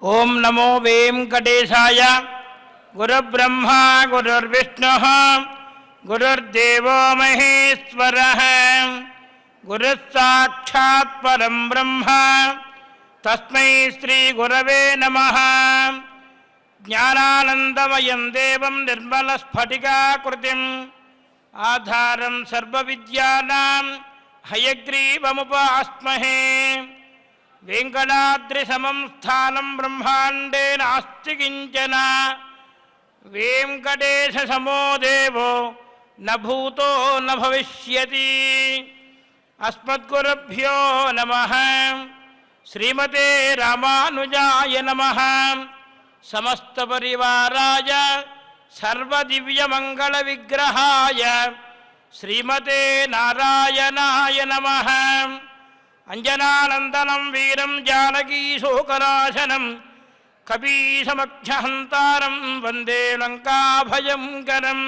ఓం నమో వెంకటేశాయ. గురుబ్రహ్మా గురుర్విష్ణుః గురుర్దేవో మహేశ్వరః గురుస్సాక్షాత్ పరం బ్రహ్మ తస్మై శ్రీ గురవే నమః. జ్ఞానానందమయం దేవం నిర్మలస్ఫటికాకృతిం ఆధారం సర్వవిద్యానాం హయగ్రీవముపాస్మహే. వెంకటాద్రిసమం స్థానం బ్రహ్మాండే నాస్తి కించన. వెంకటేశసమో దేవో న భూతో న భవిష్యతి. అస్మద్గురుభ్యో నమః. శ్రీమతే రామానుజాయ నమః. సమస్తపరివారాయ సర్వదివ్యమంగళవిగ్రహాయ శ్రీమతే నారాయణాయ నమః. అంజనానందనం వీరం జానకీశోకనాశనం కపీశమక్షహంతారం వందే లంకాభయంకరం.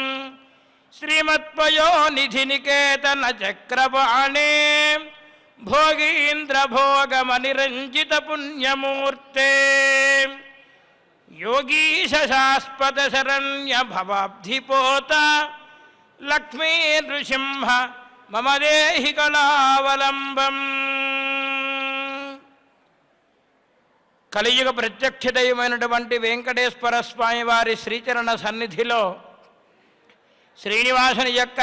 శ్రీమత్పయోనిధినికేతన చక్రపాణే భోగీంద్రభోగమనిరంజిత పుణ్యమూర్తే. యోగీశాశ్వత శరణ్య భవాబ్ధిపోత లక్ష్మీ నృసింహ మమ దేహి కళావలంబం. కలియుగ ప్రత్యక్ష దైవమైనటువంటి వెంకటేశ్వర స్వామి వారి శ్రీచరణ సన్నిధిలో శ్రీనివాసుని యొక్క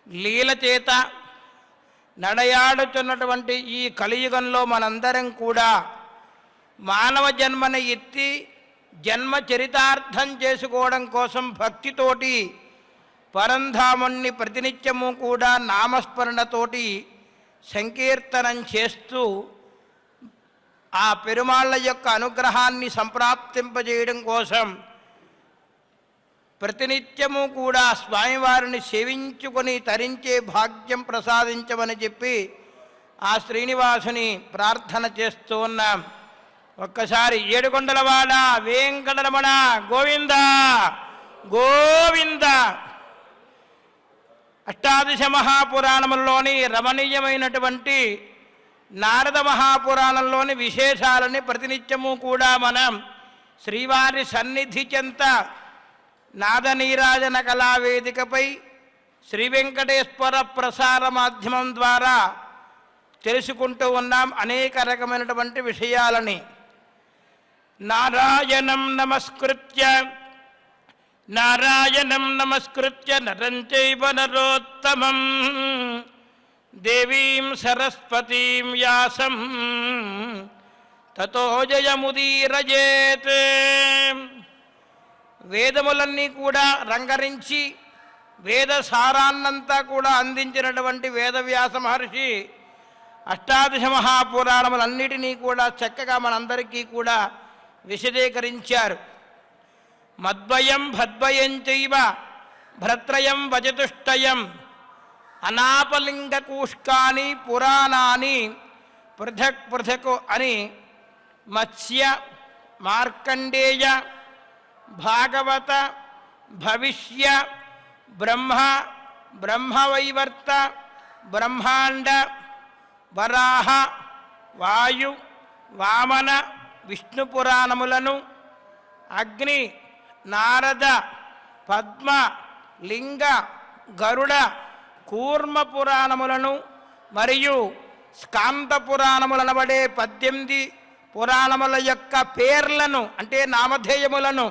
లీల చేత నడయాడుతున్నటువంటి ఈ కలియుగంలో మనందరం కూడా మానవ జన్మని ఎత్తి జన్మ చరితార్థం చేసుకోవడం కోసం భక్తితోటి పరంధాముణ్ణి ప్రతినిత్యము కూడా నామస్మరణతోటి సంకీర్తనం చేస్తూ ఆ పెరుమాళ్ళ యొక్క అనుగ్రహాన్ని సంప్రాప్తింపజేయడం కోసం ప్రతినిత్యము కూడా స్వామివారిని సేవించుకొని తరించే భాగ్యం ప్రసాదించమని చెప్పి ఆ శ్రీనివాసుని ప్రార్థన చేస్తూ ఉన్నాం. ఒక్కసారి ఏడుకొండలవాడ వెంకటరమణ గోవింద గోవింద. అష్టాదశ మహాపురాణముల్లోని రమణీయమైనటువంటి నారద మహాపురాణంలోని విశేషాలని ప్రతినిత్యము కూడా మనం శ్రీవారి సన్నిధి చెంత నాదనీరాజన కళావేదికపై శ్రీ వెంకటేశ్వర ప్రసార మాధ్యమం ద్వారా తెలుసుకుంటూ ఉన్నాం అనేక రకమైనటువంటి విషయాలని. నారాయణం నమస్కృత్య నరం చైవ నరోత్తమం దేవీం సరస్వతీం వ్యాసం తతో జయముదీరయేత్. వేదములన్నీ కూడా రంగరించి వేద సారాన్నంతా కూడా అందించినటువంటి వేదవ్యాస మహర్షి అష్టాదశ మహాపురాణములన్నిటినీ కూడా చక్కగా మనందరికీ కూడా విశదీకరించారు. మద్వయం భద్వయం చైవ భ్రత్రయం వచతుష్టయం అనాపలింగకూష్కాని పురాణాని పృథక్ పృథక్ అని మత్స్య మార్కండేయ భాగవత భవిష్య బ్రహ్మ బ్రహ్మవైవర్త బ్రహ్మాండ వరాహ వాయు వామన విష్ణు పురాణములను అగ్ని నారద పద్మ లింగ గరుడ కూర్మ పురాణములను మరియు స్కాంద పురాణములనబడే 18 పురాణముల యొక్క పేర్లను అంటే నామధేయములను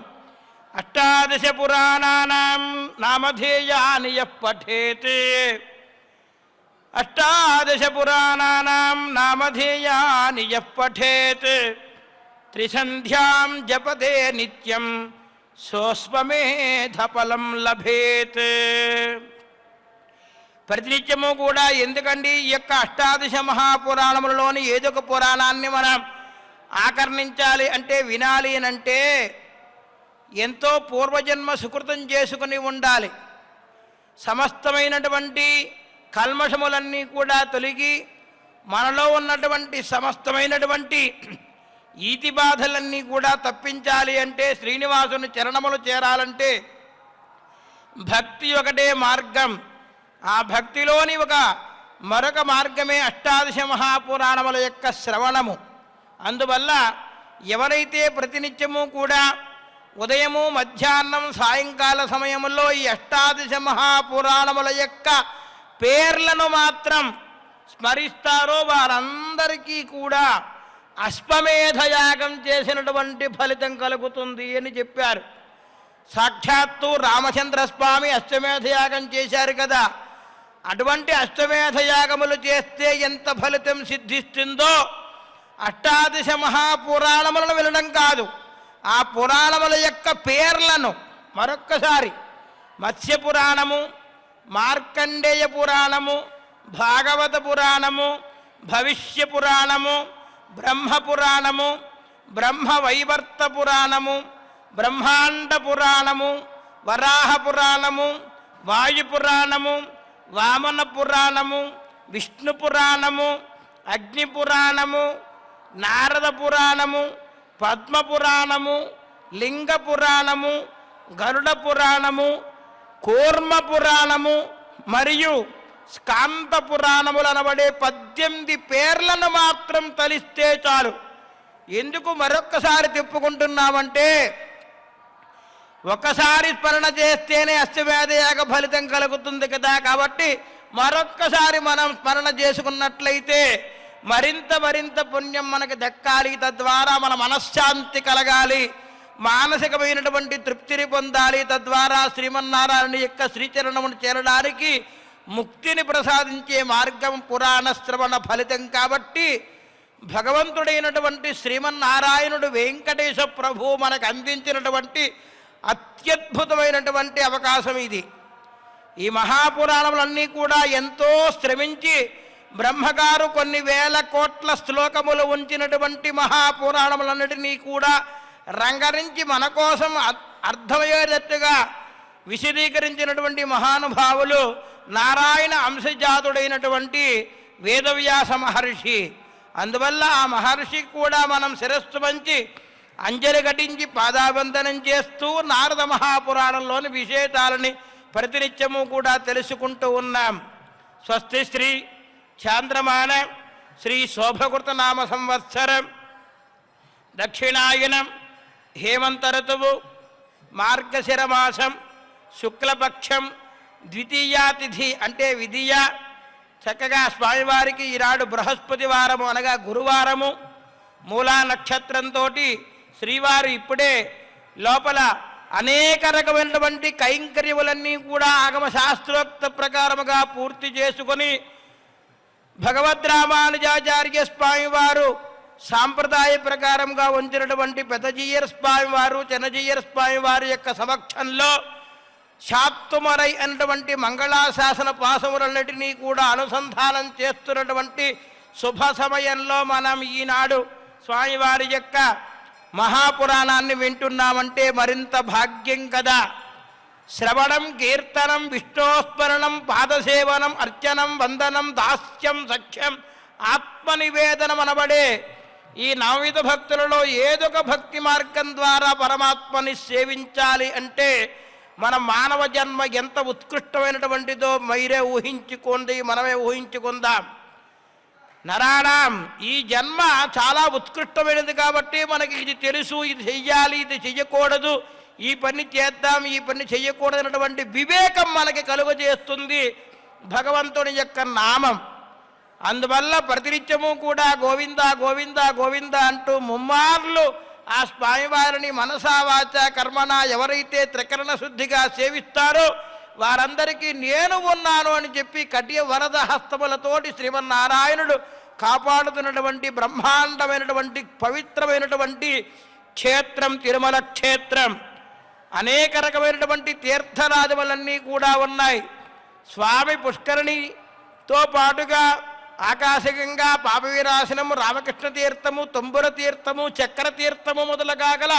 అష్టాదశ పురాణానాం నామధేయాని యః పఠేత్. అష్టాదశ పురాణానాం నామధేయాని యః పఠేత్ త్రిసంధ్యాం జపతే నిత్యం సోస్వమేధఫలం లభేత్. ప్రతినిత్యము కూడా ఎందుకండి ఈ యొక్క అష్టాదశ మహాపురాణములలోని ఏదో ఒక పురాణాన్ని మనం ఆకర్ణించాలి అంటే వినాలి అంటే ఎంతో పూర్వజన్మ సుకృతం చేసుకుని ఉండాలి. సమస్తమైనటువంటి కల్మషములన్నీ కూడా తొలగి మనలో ఉన్నటువంటి సమస్తమైనటువంటి ఈతి బాధలన్నీ కూడా తప్పించాలి అంటే శ్రీనివాసుని చరణములు చేరాలంటే భక్తి ఒకటే మార్గం. ఆ భక్తిలోని మరొక మార్గమే అష్టాదశ మహాపురాణముల యొక్క శ్రవణము. అందువల్ల ఎవరైతే ప్రతినిత్యము కూడా ఉదయము మధ్యాహ్నం సాయంకాల సమయంలో ఈ అష్టాదశ మహాపురాణముల యొక్క పేర్లను మాత్రం స్మరిస్తారో వారందరికీ కూడా అశ్వమేధయాగం చేసినటువంటి ఫలితం కలుగుతుంది అని చెప్పారు. సాక్షాత్తు రామచంద్రస్వామి అశ్వమేధయాగం చేశారు కదా, అటువంటి అశ్వమేధయాగములు చేస్తే ఎంత ఫలితం సిద్ధిస్తుందో అష్టాదశ మహాపురాణములను వినడం కాదు, ఆ పురాణముల యొక్క పేర్లను మరొక్కసారి మత్స్య పురాణము, మార్కండేయ పురాణము, భాగవత పురాణము, భవిష్య పురాణము, బ్రహ్మ పురాణము, బ్రహ్మ వైవర్త పురాణము, బ్రహ్మాండ పురాణము, వరాహ పురాణము, వాయు పురాణము, వామన పురాణము, విష్ణు పురాణము, అగ్ని పురాణము, నారద పురాణము, పద్మ పురాణము, లింగ పురాణము, గరుడ పురాణము, కూర్మ పురాణము మరియు స్కాంత పురాణములు అనబడే 18 పేర్లను మాత్రం తలిస్తే చాలు. ఎందుకు మరొక్కసారి తిప్పుకుంటున్నామంటే ఒకసారి స్మరణ చేస్తేనే అశ్వమేధయాగ ఫలితం కలుగుతుంది కదా, కాబట్టి మరొక్కసారి మనం స్మరణ చేసుకున్నట్లయితే మరింత పుణ్యం మనకు దక్కాలి, తద్వారా మన మనశ్శాంతి కలగాలి, మానసికమైనటువంటి తృప్తిని పొందాలి, తద్వారా శ్రీమన్నారాయణ యొక్క శ్రీచరణమును చేరడానికి ముక్తిని ప్రసాదించే మార్గం పురాణ శ్రవణ ఫలితం. కాబట్టి భగవంతుడైనటువంటి శ్రీమన్నారాయణుడు వెంకటేశ ప్రభు మనకు అందించినటువంటి అత్యద్భుతమైనటువంటి అవకాశం ఇది. ఈ మహాపురాణములన్నీ కూడా ఎంతో శ్రమించి బ్రహ్మగారు కొన్ని వేల కోట్ల శ్లోకములు ఉంచినటువంటి మహాపురాణములన్నిటినీ కూడా రంగరించి మన కోసం అర్థమయ్యేటట్టుగా విశదీకరించినటువంటి మహానుభావులు నారాయణ అంశజాతుడైనటువంటి వేదవ్యాస మహర్షి. అందువల్ల ఆ మహర్షికి కూడా మనం శిరస్సు వంచి అంజలి ఘటించి పాదాబంధనం చేస్తూ నారద మహాపురాణంలోని విశేషాలని ప్రతినిత్యము కూడా తెలుసుకుంటూ ఉన్నాం. స్వస్తి శ్రీ చాంద్రమాన శ్రీ శోభకృత నామ సంవత్సరం దక్షిణాయనం హేమంత ఋతువు మార్గశిర మాసం శుక్లపక్షం ద్వితీయా తిథి అంటే విధియ. చక్కగా స్వామివారికి ఈనాడు బృహస్పతి వారము అనగా గురువారము, మూలా నక్షత్రంతో శ్రీవారు ఇప్పుడే లోపల అనేక రకమైనటువంటి కైంకర్యములన్నీ కూడా ఆగమ శాస్త్రోక్త ప్రకారముగా పూర్తి చేసుకొని భగవద్రామానుజాచార్య స్వామివారు సాంప్రదాయ ప్రకారంగా ఉంచినటువంటి పెదజీయర్ స్వామివారు, చిన్నజీయర్ స్వామివారి యొక్క సమక్షంలో శాప్తుమరై అన్నటువంటి మంగళాశాసన పాశములన్నిటినీ కూడా అనుసంధానం చేస్తున్నటువంటి శుభ సమయంలో మనం ఈనాడు స్వామివారి యొక్క మహాపురాణాన్ని వింటున్నామంటే మరింత భాగ్యం కదా. శ్రవణం, కీర్తనం, విష్ణోస్మరణం, పాదసేవనం, అర్చనం, వందనం, దాస్యం, సఖ్యం, ఆత్మనివేదనం అనబడే ఈ నవవిధ భక్తులలో ఏదొక భక్తి మార్గం ద్వారా పరమాత్మని సేవించాలి అంటే మన మానవ జన్మ ఎంత ఉత్కృష్టమైనటువంటిదో మీరే ఊహించుకోండి, మనమే ఊహించుకుందాం. నరాణం ఈ జన్మ చాలా ఉత్కృష్టమైనది కాబట్టి మనకి ఇది తెలుసు, ఇది చెయ్యాలి, ఇది చెయ్యకూడదు, ఈ పని చేద్దాం, ఈ పని చెయ్యకూడదు అన్నటువంటి వివేకం మనకి కలుగజేస్తుంది భగవంతుని యొక్క నామం. అందువల్ల ప్రతినిత్యము కూడా గోవింద గోవింద గోవింద అంటూ ముమ్మార్లు ఆ స్వామివారిని మనసా వాచ కర్మణ ఎవరైతే త్రికరణ శుద్ధిగా సేవిస్తారో వారందరికీ నేను ఉన్నాను అని చెప్పి కటియ వరద హస్తములతోటి శ్రీమన్నారాయణుడు కాపాడుతున్నటువంటి బ్రహ్మాండమైనటువంటి పవిత్రమైనటువంటి క్షేత్రం తిరుమల క్షేత్రం. అనేక రకమైనటువంటి తీర్థరాజములన్నీ కూడా ఉన్నాయి. స్వామి పుష్కరిణితో పాటుగా ఆకాశగంగా, పాపవీరాసనము, రామకృష్ణ తీర్థము, తుంబుర తీర్థము, చక్ర తీర్థము మొదలుగా గల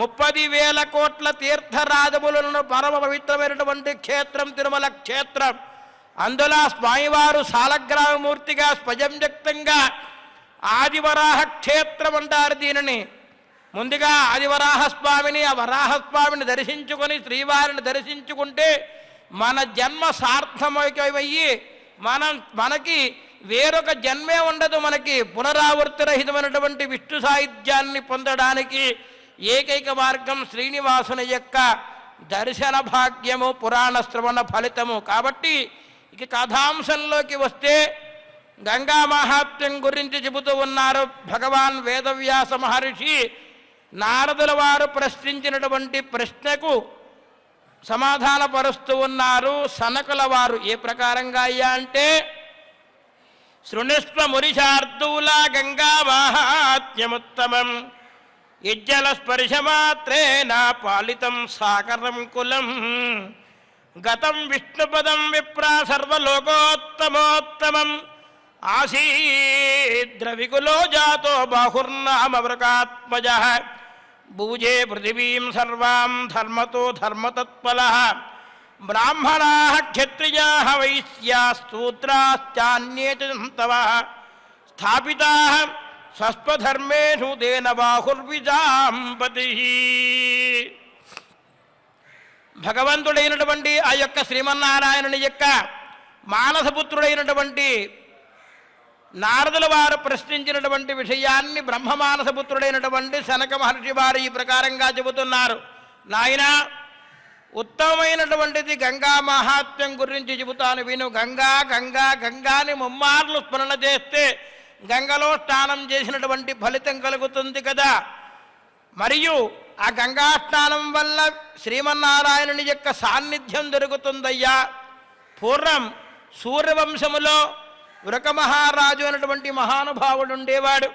30,000 కోట్ల తీర్థరాజములను పరమ పవిత్రమైనటువంటి క్షేత్రం తిరుమల క్షేత్రం. అందులో స్వామివారు సాలగ్రామమూర్తిగా స్వయంవ్యక్తంగా ఆదివరాహ క్షేత్రం అంటారు దీనిని. ముందుగా ఆదివరాహస్వామిని, ఆ వరాహస్వామిని దర్శించుకొని శ్రీవారిని దర్శించుకుంటే మన జన్మ సార్థమయ్యి మనకి వేరొక జన్మే ఉండదు. మనకి పునరావృత్తి రహితమైనటువంటి విష్ణు సాహిత్యాన్ని పొందడానికి ఏకైక మార్గం శ్రీనివాసుని యొక్క దర్శన భాగ్యము, పురాణ శ్రవణ ఫలితము. కాబట్టి ఇక కథాంశంలోకి వస్తే గంగా మహాత్మ్యం గురించి చెబుతూ ఉన్నారు. భగవాన్ వేదవ్యాస మహర్షి నారదుల వారు ప్రశ్నించినటువంటి ప్రశ్నకు సమాధానపరుస్తూ ఉన్నారు. సనకుల వారు ఏ ప్రకారంగా అయ్యా అంటే, శృణుష్వ మురిశార్దూల గంగా మాహాత్మ్యముత్తమం యజ్జల స్పర్శమాత్రేణ పాలితం సాకరం కులం గతం విష్ణుపదం విప్రా సర్వలోకోత్తమోత్తమం ఆసీద్రవికులో జాతో బాహుర్నామవృకాత్మజ భూజే పృథివీం సర్వాం ధర్మతో ధర్మతత్పలః బ్రాహ్మణాః క్షత్రియాః వైశ్యాస్తూద్రాశ్చాన్యే చ సంతవః స్థాపితాః స్వస్వధర్మేషు తేన బాహుర్విజాంపతిః. భగవంతుడైనటువంటి ఆ యొక్క శ్రీమన్నారాయణుని యొక్క మానసపుత్రుడైనటువంటి నారదుల వారు ప్రశ్నించినటువంటి విషయాన్ని బ్రహ్మమానసపుత్రుడైనటువంటి సనక మహర్షి వారు ఈ ప్రకారంగా చెబుతున్నారు. నాయన, ఉత్తమమైనటువంటిది గంగా మహాత్మ్యం గురించి చెబుతాను విను. గంగా గంగా గంగాని ముమ్మార్లు స్మరణ చేస్తే గంగలో స్నానం చేసినటువంటి ఫలితం కలుగుతుంది కదా. మరియు ఆ గంగా స్నానం వల్ల శ్రీమన్నారాయణుని యొక్క సాన్నిధ్యం దొరుకుతుందయ్యా. పూర్వం సూర్యవంశములో వృకమహారాజు అనేటువంటి మహానుభావుడు ఉండేవాడు.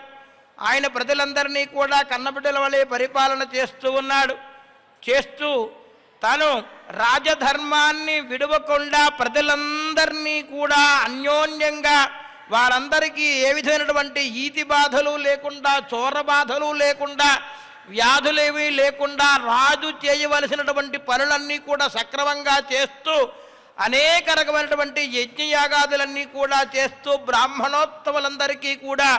ఆయన ప్రజలందరినీ కూడా కన్నబిడ్డల వలె పరిపాలన చేస్తూ ఉన్నాడు. చేస్తూ తాను రాజధర్మాన్ని విడవకుండా ప్రజలందరినీ కూడా అన్యోన్యంగా వారందరికీ ఏ విధమైనటువంటి ఈతి బాధలు లేకుండా, చోర బాధలు లేకుండా, వ్యాధులేవీ లేకుండా రాజు చేయవలసినటువంటి పనులన్నీ కూడా సక్రమంగా చేస్తూ అనేక రకమైనటువంటి యజ్ఞయాగాదులన్నీ కూడా చేస్తూ బ్రాహ్మణోత్తములందరికీ కూడా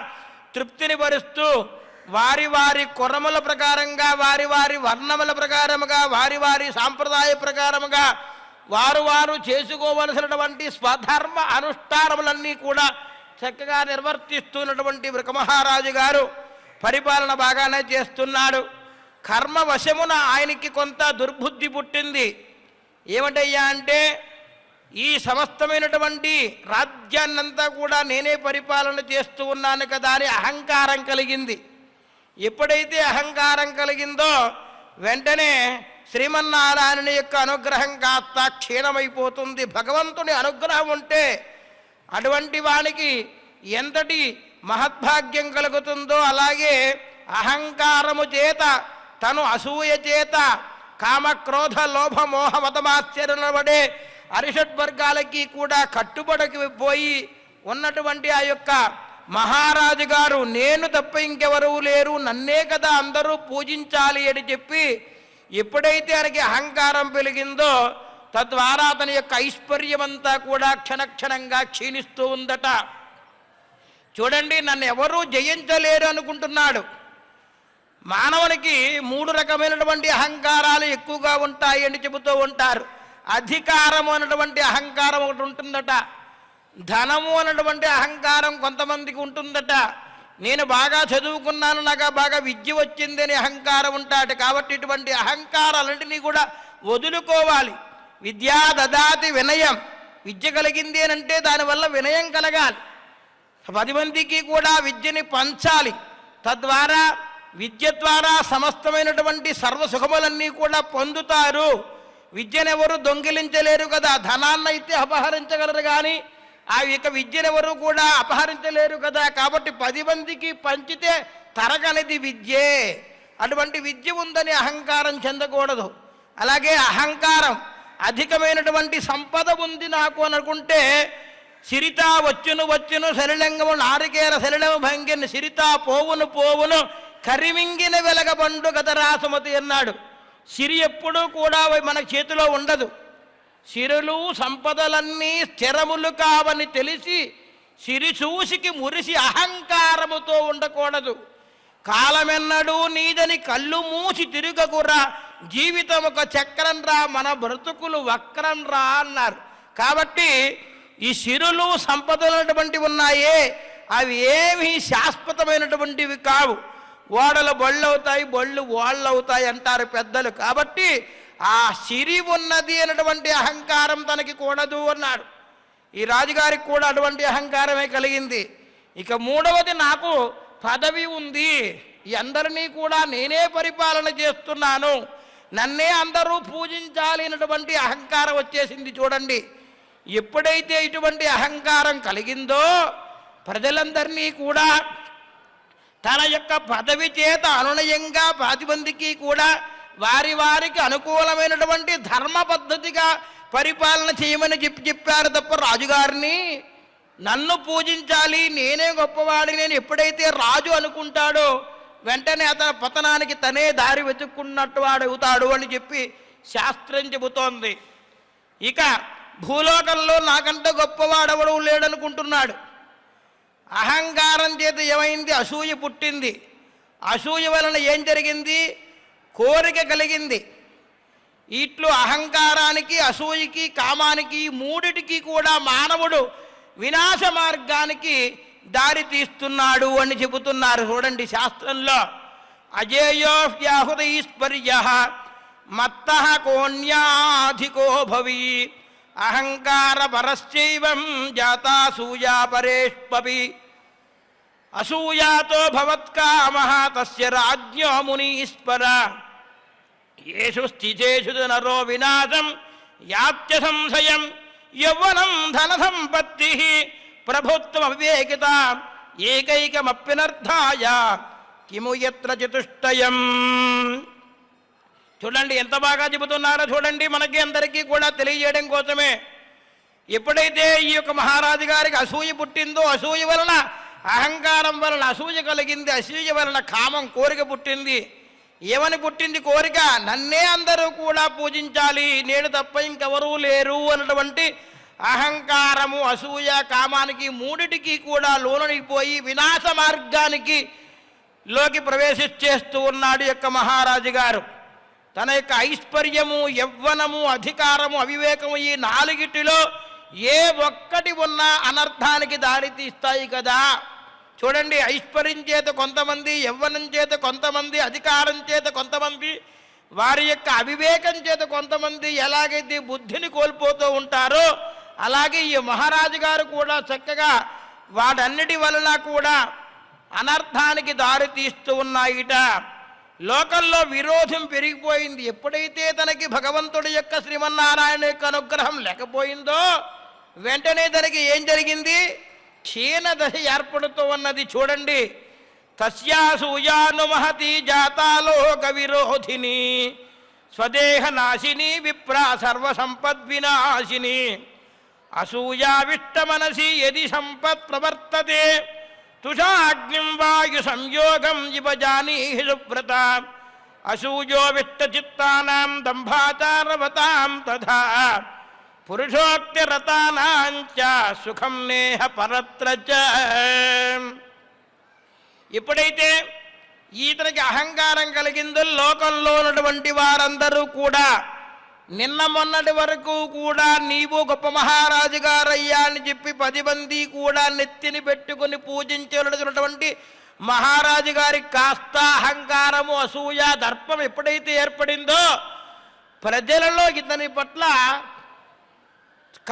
తృప్తిని పరుస్తూ వారి వారి కురముల ప్రకారంగా, వారి వారి వర్ణముల ప్రకారముగా, వారి వారి సాంప్రదాయ ప్రకారముగా వారు వారు చేసుకోవలసినటువంటి స్వధర్మ అనుష్ఠానములన్నీ కూడా చక్కగా నిర్వర్తిస్తున్నటువంటి వృకమహారాజు గారు పరిపాలన బాగానే చేస్తున్నాడు. కర్మ వశమున ఆయనకి కొంత దుర్బుద్ధి పుట్టింది. ఏమిటయ్యా అంటే, ఈ సమస్తమైనటువంటి రాజ్యాన్నంతా కూడా నేనే పరిపాలన చేస్తూ ఉన్నాను కదా అని అహంకారం కలిగింది. ఎప్పుడైతే అహంకారం కలిగిందో వెంటనే శ్రీమన్నారాయణుని యొక్క అనుగ్రహం కాస్త క్షీణమైపోతుంది. భగవంతుని అనుగ్రహం ఉంటే అటువంటి వానికి ఎంతటి మహద్భాగ్యం కలుగుతుందో, అలాగే అహంకారము చేత, తను అసూయ చేత, కామక్రోధ లోభ మోహ మతమాశ్చర్యపడే అరిషడ్వర్గాలకి కూడా కట్టుబడిపోయి ఉన్నటువంటి ఆ యొక్క మహారాజు గారు నేను తప్ప ఇంకెవరూ లేరు, నన్నే కదా అందరూ పూజించాలి అని చెప్పి ఎప్పుడైతే ఆయనకి అహంకారం పెరిగిందో తద్వారా అతని యొక్క ఐశ్వర్యమంతా కూడా క్షణక్షణంగా క్షీణిస్తూ ఉందట. చూడండి, నన్ను ఎవరూ జయించలేరు అనుకుంటున్నాడు. మానవునికి 3 రకమైనటువంటి అహంకారాలు ఎక్కువగా ఉంటాయి అని చెబుతూ ఉంటారు. అధికారము అన్నటువంటి అహంకారం ఒకటి ఉంటుందట. ధనము అన్నటువంటి అహంకారం కొంతమందికి ఉంటుందట. నేను బాగా చదువుకున్నాను, నాకు బాగా విద్య వచ్చిందని అహంకారం ఉంటాడు. కాబట్టి ఇటువంటి అహంకారాలన్నింటినీ కూడా వదులుకోవాలి. విద్యా దదాతి వినయం. విద్య కలిగింది అని అంటే దానివల్ల వినయం కలగాలి. 10 మందికి కూడా విద్యని పంచాలి. తద్వారా విద్య ద్వారా సమస్తమైనటువంటి సర్వసుఖములన్నీ కూడా పొందుతారు. విద్యనెవరు దొంగిలించలేరు కదా. ధనాన్నైతే అపహరించగలరు కానీ ఆ యొక్క విద్యనెవరు కూడా అపహరించలేరు కదా. కాబట్టి 10 మందికి పంచితే తరగనిది విద్యే. అటువంటి విద్య ఉందని అహంకారం చెందకూడదు. అలాగే అహంకారం, అధికమైనటువంటి సంపద ఉంది నాకు అనుకుంటే సిరితా వచ్చును సలిలంగము నారికేర సలిలము భంగిని సిరితా పోవును పోవును కరిమింగిన వెలగబండు గదరా సుమతి అన్నాడు. సిరి ఎప్పుడూ కూడా మన చేతిలో ఉండదు. సిరులు సంపదలన్నీ స్థిరములు కావని తెలిసి సిరి చూసికి మురిసి అహంకారముతో ఉండకూడదు. కాలమెన్నడూ నీదని కళ్ళు మూసి తిరుగకురా, జీవితం ఒక చక్రం రా, మన బ్రతుకులు వక్రం రా అన్నారు. కాబట్టి ఈ సిరులు సంపదలటువంటివి ఉన్నాయే అవి ఏమీ శాశ్వతమైనటువంటివి కావు. ఓడలు బళ్ళు అవుతాయి, బళ్ళు ఓళ్ళు అవుతాయి అంటారు పెద్దలు. కాబట్టి ఆ సిరి ఉన్నది అనేటువంటి అహంకారం తనకి కూడదు అన్నాడు. ఈ రాజుగారికి కూడా అటువంటి అహంకారమే కలిగింది. ఇక మూడవది, నాకు పదవి ఉంది, ఈ అందరినీ కూడా నేనే పరిపాలన చేస్తున్నాను, నన్నే అందరూ పూజించాలి అనేటువంటి అహంకారం వచ్చేసింది. చూడండి, ఎప్పుడైతే ఇటువంటి అహంకారం కలిగిందో ప్రజలందరినీ కూడా తన యొక్క పదవి చేత అనునయంగా 10 మందికి కూడా వారి వారికి అనుకూలమైనటువంటి ధర్మ పద్ధతిగా పరిపాలన చేయమని చెప్పారు తప్ప రాజుగారిని నన్ను పూజించాలి, నేనే గొప్పవాడి, నేను ఎప్పుడైతే రాజు అనుకుంటాడో వెంటనే అతని పతనానికి తనే దారి వెతుక్కున్నట్టు వాడు అవుతాడు అని చెప్పి శాస్త్రం చెబుతోంది. ఇక భూలోకంలో నాకంటే గొప్పవాడెవడూ లేడనుకుంటున్నాడు. అహంకారం చేత ఏమైంది? అసూయ పుట్టింది. అసూయ వలన ఏం జరిగింది? కోరిక కలిగింది. ఇట్లు అహంకారానికి, అసూయకి, కామానికి, మూడిటికి కూడా మానవుడు వినాశ మార్గానికి దారి తీస్తున్నాడు అని చెబుతున్నారు. చూడండి శాస్త్రంలో, అజేయో వ్యాహుతైశ్వర్యః మత్తః కోన్యాధికో భవి అహంకార పరశ్చైవం జాతాసూయా పరేష్పపి అసూయాతో భవత్కామః తస్య రాజ్ఞో మునీశ్వర యేషు స్థితేషు నరో వినాశం యాత్య సంశయం యౌవనం ధన సంపత్తి ప్రభుత్వం అవివేకిత ఏకైకమప్యనర్థాయ కిము యత్ర చతుష్టయం. చూడండి ఎంత బాగా చెబుతున్నారో చూడండి. మనకి అందరికీ కూడా తెలియజేయడం కోసమే. ఎప్పుడైతే ఈ యొక్క మహారాజు గారికి అసూయ పుట్టిందో, అసూయ వలన, అహంకారం వలన అసూయ కలిగింది, అసూయ వలన కామం, కోరిక పుట్టింది. ఏమని పుట్టింది కోరిక? నన్నే అందరూ కూడా పూజించాలి, నేను తప్ప ఇంకెవరూ లేరు అన్నటువంటి అహంకారము, అసూయ, కామానికి మూడిటికి కూడా లోనైపోయి వినాశ మార్గానికి లోకి ప్రవేశించేస్తూ ఉన్నాడు యొక్క మహారాజు గారు. తన యొక్క ఐశ్వర్యము, యవ్వనము, అధికారము, అవివేకము, ఈ నాలుగిటిలో ఏ ఒక్కటి ఉన్నా అనర్థానికి దారి తీస్తాయి కదా. చూడండి, ఐశ్వర్యం చేత కొంతమంది, యవ్వనం చేత కొంతమంది, అధికారం చేత కొంతమంది, వారి యొక్క అవివేకం చేత కొంతమంది ఎలాగైతే బుద్ధిని కోల్పోతూ ఉంటారో అలాగే ఈ మహారాజు గారు కూడా చక్కగా వాటన్నిటి వలన కూడా అనర్థానికి దారి తీస్తూ ఉన్నాయిట. లోకంలో విరోధం పెరిగిపోయింది. ఎప్పుడైతే తనకి భగవంతుడి యొక్క శ్రీమన్నారాయణ యొక్క అనుగ్రహం లేకపోయిందో వెంటనే తనకి ఏం జరిగింది? క్షీణదశ ఏర్పడుతూ ఉన్నది. చూడండి, తస్యాసూయాను మహతి జాతాలోక విరోధిని స్వదేహ నాశిని విప్రా సర్వసంపద్వినాశిని అసూయావిష్ట మనసి యది సంపత్ ప్రవర్తతే తుషాగ్నిం వాయు సంయోగం ఇవ జానీహి సువ్రత అసూయో విష్ట చిత్తానాం దంభాచారవతాం తథా పురుషోక్తిరతానాంచ సుఖం నేహ పరత్ర చ. ఎప్పుడైతే ఈతనికి అహంకారం కలిగిందో లోకంలో ఉన్నటువంటి వారందరూ కూడా నిన్న మొన్నటి వరకు కూడా నీవు గొప్ప మహారాజు గారయ్యా అని చెప్పి 10 మంది కూడా నెత్తిని పెట్టుకుని పూజించేటటువంటి మహారాజు గారికి కాస్త అహంకారము, అసూయ, దర్పం ఎప్పుడైతే ఏర్పడిందో ప్రజలలో ఇతని పట్ల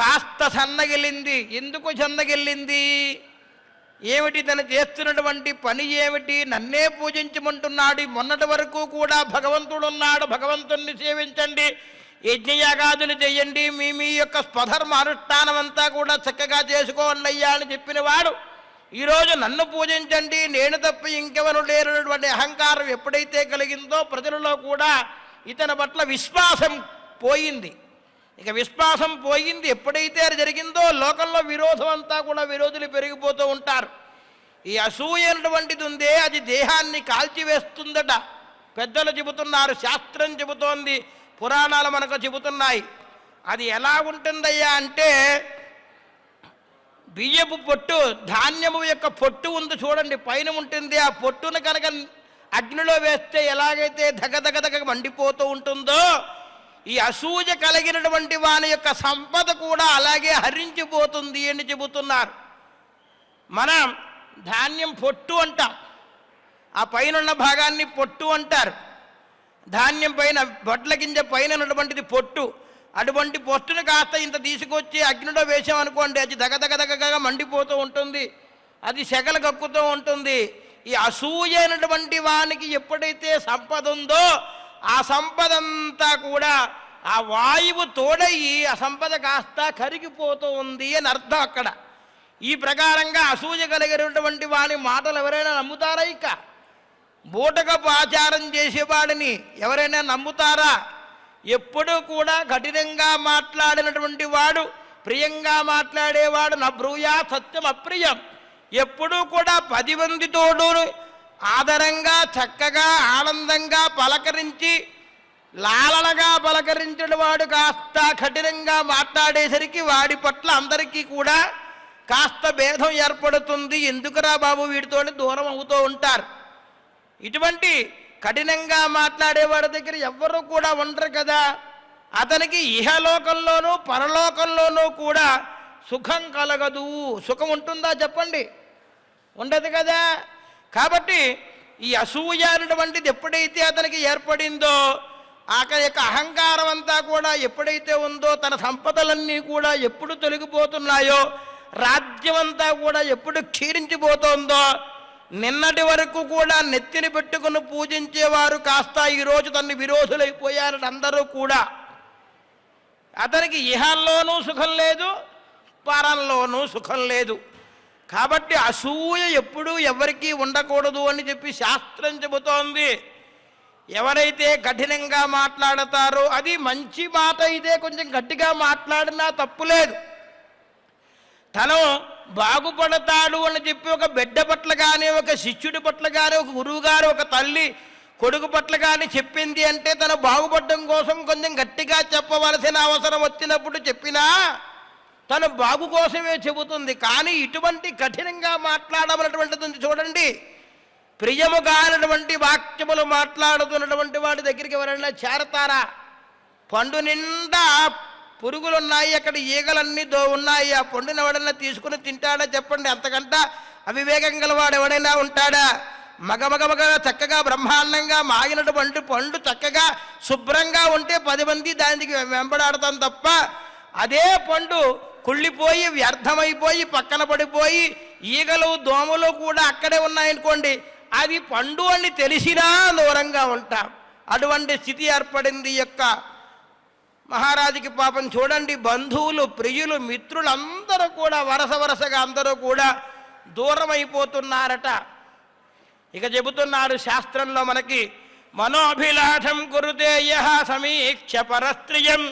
కాస్త సన్నగిల్లింది. ఎందుకు సన్నగిల్లింది? ఏమిటి తను చేస్తున్నటువంటి పని ఏమిటి? నన్నే పూజించమంటున్నాడు. మొన్నటి వరకు కూడా భగవంతుడు ఉన్నాడు, భగవంతుణ్ణి సేవించండి, యజ్ఞయాగాదులు చేయండి, మీ యొక్క స్వధర్మ అనుష్ఠానం అంతా కూడా చక్కగా చేసుకోండి అయ్యా అని చెప్పిన వాడు ఈరోజు నన్ను పూజించండి, నేను తప్ప ఇంకెవరు లేనటువంటి అహంకారం ఎప్పుడైతే కలిగిందో ప్రజలలో కూడా ఇతని పట్ల విశ్వాసం పోయింది. ఇక విశ్వాసం పోయింది. ఎప్పుడైతే అది జరిగిందో లోకంలో విరోధం అంతా కూడా విరోధులు పెరిగిపోతూ ఉంటారు. ఈ అసూయ అనేటువంటిది ఉందే అది దేహాన్ని కాల్చివేస్తుందట పెద్దలు చెబుతున్నారు, శాస్త్రం చెబుతోంది, పురాణాలు మనకు చెబుతున్నాయి. అది ఎలా ఉంటుందయ్యా అంటే బియ్యపు పొట్టు, ధాన్యము యొక్క పొట్టు ఉంది చూడండి, పైన ఉంటుంది. ఆ పొట్టును కనుక అగ్నిలో వేస్తే ఎలాగైతే ధగధగధగ మండిపోతూ ఉంటుందో ఈ అసూయ కలిగినటువంటి వాని యొక్క సంపద కూడా అలాగే హరించిపోతుంది అని చెబుతున్నారు. మనం ధాన్యం పొట్టు అంటాం, ఆ పైన భాగాన్ని పొట్టు అంటారు. ధాన్యం పైన బొట్ల గింజ పైన ఉన్నటువంటిది పొట్టు. అటువంటి పొట్టును కాస్త ఇంత తీసుకొచ్చి అగ్నిలో వేసామనుకోండి, అది దగదగదగగా మండిపోతూ ఉంటుంది, అది సెగలు కక్కుతూ ఉంటుంది. ఈ అసూయ అయినటువంటి వానికి ఎప్పుడైతే సంపద ఉందో ఆ సంపద అంతా కూడా ఆ వాయువు తోడయి ఆ సంపద కాస్త కరిగిపోతూ ఉంది అని అర్థం అక్కడ. ఈ ప్రకారంగా అసూయ కలిగినటువంటి వాని మాటలు ఎవరైనా నమ్ముతారా? ఇక బూటకపు ఆచారం చేసేవాడిని ఎవరైనా నమ్ముతారా? ఎప్పుడూ కూడా కఠినంగా మాట్లాడినటువంటి వాడు, ప్రియంగా మాట్లాడేవాడు నా బ్రూయా సత్యం అప్రియం. ఎప్పుడూ కూడా 10 మందితోడు ఆదరంగా చక్కగా ఆనందంగా పలకరించి లాలనగా పలకరించిన వాడు కాస్త కఠినంగా మాట్లాడేసరికి వాడి పట్ల అందరికీ కూడా కాస్త భేదం ఏర్పడుతుంది. ఎందుకురా బాబు వీడితో దూరం అవుతూ ఉంటారు. ఇటువంటి కఠినంగా మాట్లాడేవాడి దగ్గర ఎవ్వరూ కూడా ఉండరు కదా. అతనికి ఇహలోకంలోనూ పరలోకంలోనూ కూడా సుఖం కలగదు. సుఖం ఉంటుందా చెప్పండి? ఉండదు కదా. కాబట్టి ఈ అసూయ అనేటువంటిది ఎప్పుడైతే అతనికి ఏర్పడిందో, అతని యొక్క అహంకారం అంతా కూడా ఎప్పుడైతే ఉందో, తన సంపదలన్నీ కూడా ఎప్పుడు తొలగిపోతున్నాయో, రాజ్యం అంతా కూడా ఎప్పుడు క్షీణించిపోతుందో, నిన్నటి వరకు కూడా నెత్తిని పెట్టుకుని పూజించేవారు కాస్త ఈరోజు తన విరోధులైపోయారని అందరూ కూడా. అతనికి ఇహంలోనూ సుఖం లేదు, పరంలోనూ సుఖం లేదు. కాబట్టి అసూయ ఎప్పుడూ ఎవరికీ ఉండకూడదు అని చెప్పి శాస్త్రం చెబుతోంది. ఎవరైతే కఠినంగా మాట్లాడతారో, అది మంచి మాట అయితే కొంచెం గట్టిగా మాట్లాడినా తప్పులేదు. తను బాగుపడతాడు అని చెప్పి ఒక బిడ్డ పట్ల కానీ, ఒక శిష్యుడి పట్ల కానీ, ఒక గురువు గారు, ఒక తల్లి కొడుకు పట్ల కానీ చెప్పింది అంటే తను బాగుపడడం కోసం కొంచెం గట్టిగా చెప్పవలసిన అవసరం వచ్చినప్పుడు చెప్పినా తను బాగు కోసమే చెబుతుంది. కానీ ఇటువంటి కఠినంగా మాట్లాడమన్నటువంటిది చూడండి. ప్రియము కానటువంటి వాక్యములు మాట్లాడుతున్నటువంటి వాడి దగ్గరికి ఎవరైనా చేరతారా? పండు నిండా పురుగులున్నాయి, అక్కడ ఈగలన్నీ ఉన్నాయి, ఆ పండుని ఎవడైనా తీసుకుని తింటాడా చెప్పండి? అంతకంట అవివేకం గలవాడు ఎవడైనా ఉంటాడా? మగమగమగ చక్కగా బ్రహ్మాండంగా మాగినటువంటి పండు చక్కగా శుభ్రంగా ఉంటే 10 మంది దానికి వెంబడాడతాం తప్ప, అదే పండు కుళ్ళిపోయి వ్యర్థమైపోయి పక్కన పడిపోయి ఈగలు దోమలు కూడా అక్కడే ఉన్నాయనుకోండి, అది పండు అని తెలిసినా దూరంగా ఉంటాం. అటువంటి స్థితి ఏర్పడింది యొక్క మహారాజుకి. పాపం చూడండి, బంధువులు ప్రియులు మిత్రులు అందరూ కూడా వరసగా అందరూ కూడా దూరం అయిపోతున్నారట. ఇక చెబుతున్నాడు శాస్త్రంలో మనకి, మనోభిలాషం కురుతే యః సమీక్ష పరస్త్రియం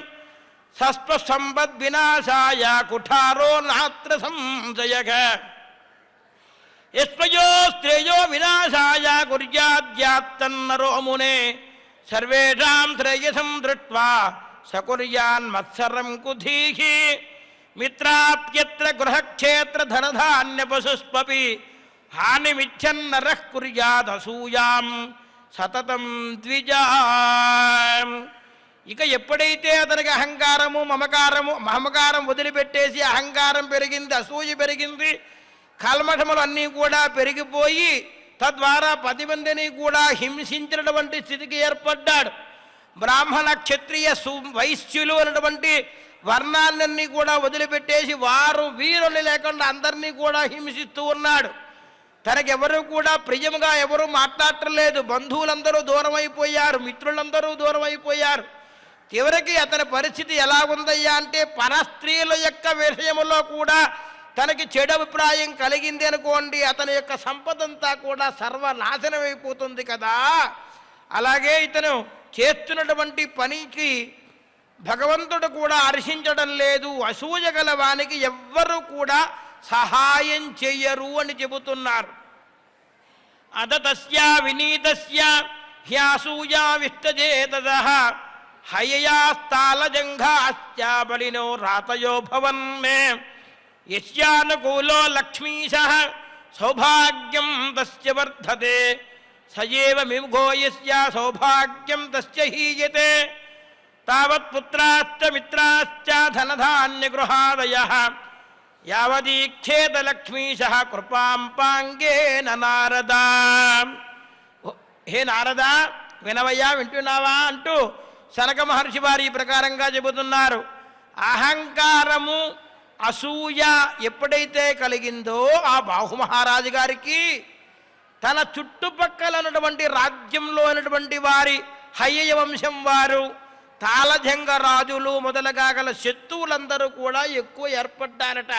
సస్పసంపద్ వినాశాయ కుఠారో నాత్ర సంశయః యస్మయో శ్రేయో వినాశాయ కుర్యాద్యాత్తన్నరో మునే సర్వేషాం శ్రేయసం దృష్ట్వా సకుర్యాన్ మత్సరం కుధీః మిత్రాప్యత్ర గృహక్షేత్ర ధనధాన్య పశుస్పపి హానిమిచ్చన్నరః కుర్యాదసూయాం సతతం ద్విజాం. ఇక ఎప్పుడైతే అతనికి అహంకారము మమకారం వదిలిపెట్టేసి అహంకారం పెరిగింది, అసూయ పెరిగింది, కల్మషములు అన్నీ కూడా పెరిగిపోయి తద్వారా 10 మందిని కూడా హింసించినటువంటి స్థితికి ఏర్పడ్డాడు. బ్రాహ్మణ క్షత్రియ వైశ్యులు అనేటువంటి వర్ణాలన్నీ కూడా వదిలిపెట్టేసి వారు వీరులు లేకుండా అందరినీ కూడా హింసిస్తూ ఉన్నాడు. తనకెవరూ కూడా ప్రియముగా ఎవరూ మాట్లాడటం లేదు. బంధువులందరూ దూరం అయిపోయారు, మిత్రులందరూ దూరం అయిపోయారు. చివరికి అతని పరిస్థితి ఎలా ఉందయ్యా అంటే, పరస్త్రీల యొక్క విషయంలో కూడా తనకి చెడు అభిప్రాయం కలిగింది అనుకోండి, అతని యొక్క సంపదంతా కూడా సర్వనాశనం అయిపోతుంది కదా. అలాగే ఇతను చేస్తున్నటువంటి పనికి భగవంతుడు కూడా హర్షించడం లేదు. అసూయ గల వానికి ఎవ్వరూ కూడా సహాయం చెయ్యరు అని చెబుతున్నారు. అదతస్య వినీతస్య హ్యాసూయా విష్టజేతదః హయయాస్తాలజంఘాస్య బలినో రాతయో భవన్మే యస్యానుకూలో లక్ష్మీశః సౌభాగ్యం తస్య వర్ధతే సయేవ విముఖో యస్య సౌభాగ్యం తస్య హీయతే. తావత్ పుత్రాశ్చ మిత్రాశ్చ ధనధాన్యగృహాదయః యావదీక్షేత లక్ష్మీశ కృపాం పాంగేన నారద. హే నారద, వినవయ్యా, వింటున్నావా అంటూ సనక మహర్షి వారు ఈ ప్రకారంగా చెబుతున్నారు. అహంకారము అసూయ ఎప్పుడైతే కలిగిందో ఆ బాహు మహారాజు గారికి తన చుట్టుపక్కల ఉన్నటువంటి రాజ్యంలో ఉన్నటువంటి వారి హయ్యయ వంశం వారు, తాళజంగ రాజులు మొదలుగా గల శత్రువులందరూ కూడా ఎక్కువ ఏర్పడ్డారట.